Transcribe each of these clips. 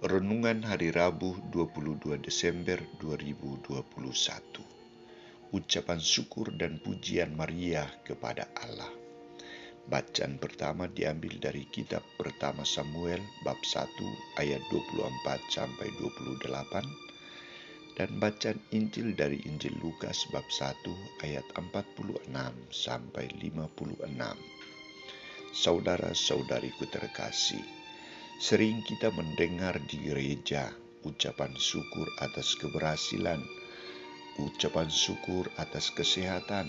Renungan Hari Rabu 22 Desember 2021. Ucapan syukur dan pujian Maria kepada Allah. Bacaan pertama diambil dari kitab pertama Samuel bab 1 ayat 24 sampai 28 dan bacaan Injil dari Injil Lukas bab 1 ayat 46 sampai 56. Saudara-saudariku terkasih, sering kita mendengar di gereja ucapan syukur atas keberhasilan, ucapan syukur atas kesehatan,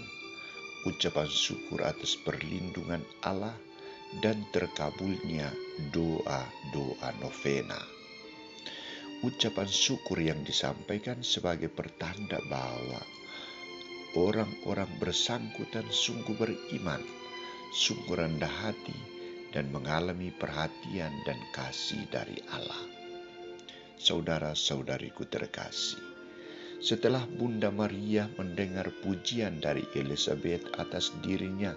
ucapan syukur atas perlindungan Allah, dan terkabulnya doa-doa novena. Ucapan syukur yang disampaikan sebagai pertanda bahwa orang-orang bersangkutan sungguh beriman, sungguh rendah hati, dan mengalami perhatian dan kasih dari Allah. Saudara-saudariku terkasih, setelah Bunda Maria mendengar pujian dari Elizabeth atas dirinya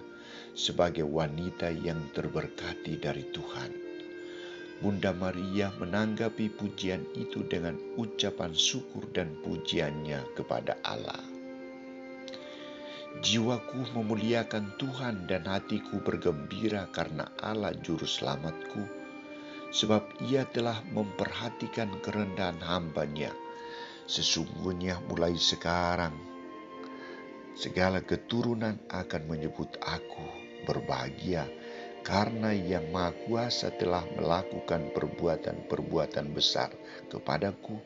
sebagai wanita yang terberkati dari Tuhan, Bunda Maria menanggapi pujian itu dengan ucapan syukur dan pujiannya kepada Allah. Jiwaku memuliakan Tuhan dan hatiku bergembira karena Allah Juru Selamatku, sebab Ia telah memperhatikan kerendahan hamba-Nya. Sesungguhnya mulai sekarang, segala keturunan akan menyebut aku berbahagia, karena Yang Maha Kuasa telah melakukan perbuatan-perbuatan besar kepadaku,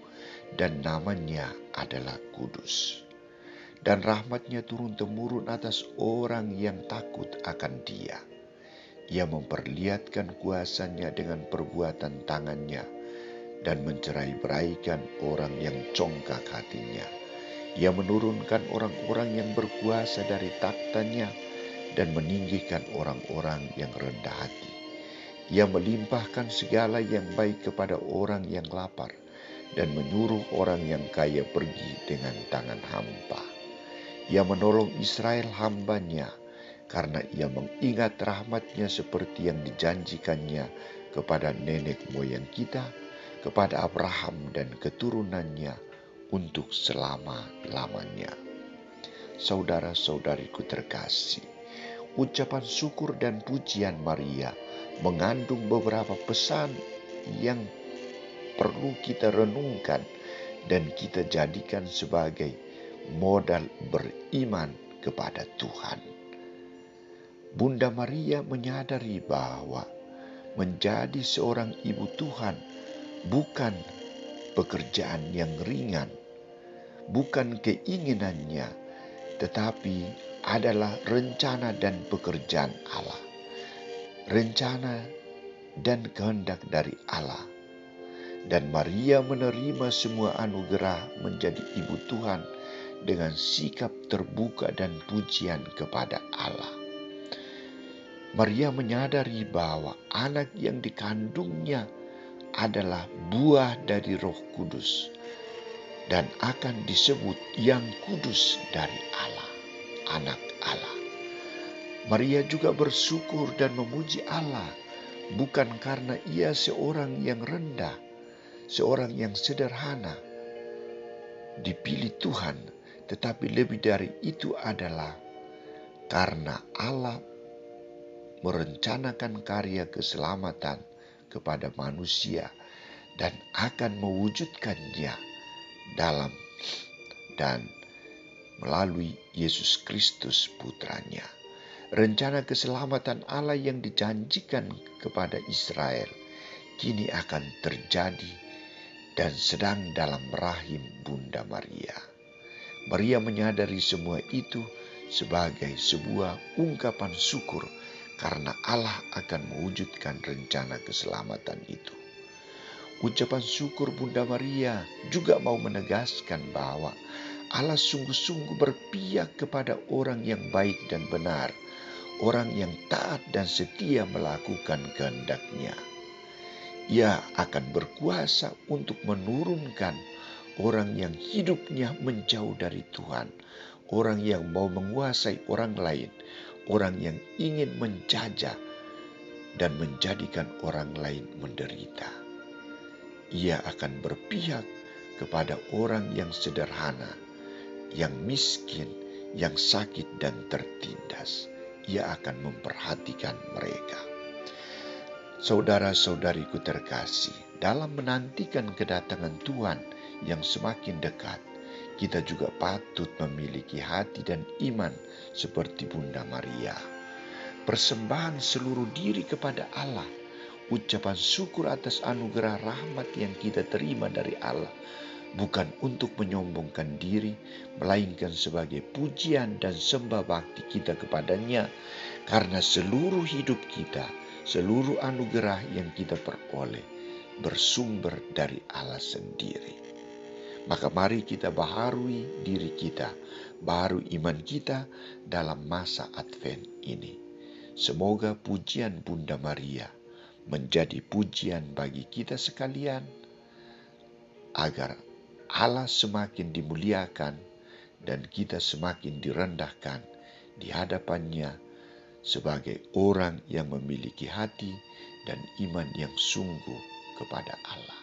dan namanya adalah kudus. Dan rahmat-Nya turun-temurun atas orang yang takut akan Dia. Ia memperlihatkan kuasa-Nya dengan perbuatan tangan-Nya dan mencerai-beraikan orang yang congkak hatinya. Ia menurunkan orang-orang yang berkuasa dari takhta-Nya dan meninggikan orang-orang yang rendah hati. Ia melimpahkan segala yang baik kepada orang yang lapar dan menyuruh orang yang kaya pergi dengan tangan hampa. Ia menolong Israel hamba-Nya, karena Ia mengingat rahmat-Nya seperti yang dijanjikan-Nya kepada nenek moyang kita, kepada Abraham dan keturunannya untuk selama-lamanya. Saudara-saudariku terkasih, ucapan syukur dan pujian Maria mengandung beberapa pesan yang perlu kita renungkan dan kita jadikan sebagai modal beriman kepada Tuhan. Bunda Maria menyadari bahwa menjadi seorang ibu Tuhan bukan pekerjaan yang ringan, bukan keinginannya, tetapi adalah rencana dan pekerjaan Allah, rencana dan kehendak dari Allah. Dan Maria menerima semua anugerah menjadi ibu Tuhan dengan sikap terbuka dan pujian kepada Allah. Maria menyadari bahwa anak yang dikandungnya adalah buah dari Roh Kudus dan akan disebut yang kudus dari Allah, anak Allah. Maria juga bersyukur dan memuji Allah, bukan karena ia seorang yang rendah, seorang yang sederhana, dipilih Tuhan, tetapi lebih dari itu adalah karena Allah merencanakan karya keselamatan kepada manusia dan akan mewujudkannya dalam dan melalui Yesus Kristus Putranya. Rencana keselamatan Allah yang dijanjikan kepada Israel kini akan terjadi dan sedang dalam rahim Bunda Maria. Maria menyadari semua itu sebagai sebuah ungkapan syukur karena Allah akan mewujudkan rencana keselamatan itu. Ucapan syukur Bunda Maria juga mau menegaskan bahwa Allah sungguh-sungguh berpihak kepada orang yang baik dan benar, orang yang taat dan setia melakukan kehendak-Nya. Ia akan berkuasa untuk menurunkan orang yang hidupnya menjauh dari Tuhan, orang yang mau menguasai orang lain, orang yang ingin menjajah dan menjadikan orang lain menderita. Ia akan berpihak kepada orang yang sederhana, yang miskin, yang sakit dan tertindas. Ia akan memperhatikan mereka. Saudara-saudariku terkasih, dalam menantikan kedatangan Tuhan yang semakin dekat, kita juga patut memiliki hati dan iman seperti Bunda Maria. Persembahan seluruh diri kepada Allah, ucapan syukur atas anugerah rahmat yang kita terima dari Allah, bukan untuk menyombongkan diri, melainkan sebagai pujian dan sembah bakti kita kepadanya, karena seluruh hidup kita, seluruh anugerah yang kita peroleh bersumber dari Allah sendiri. Maka mari kita baharui diri kita, baharui iman kita dalam masa Advent ini. Semoga pujian Bunda Maria menjadi pujian bagi kita sekalian, agar Allah semakin dimuliakan dan kita semakin direndahkan di hadapannya sebagai orang yang memiliki hati dan iman yang sungguh kepada Allah.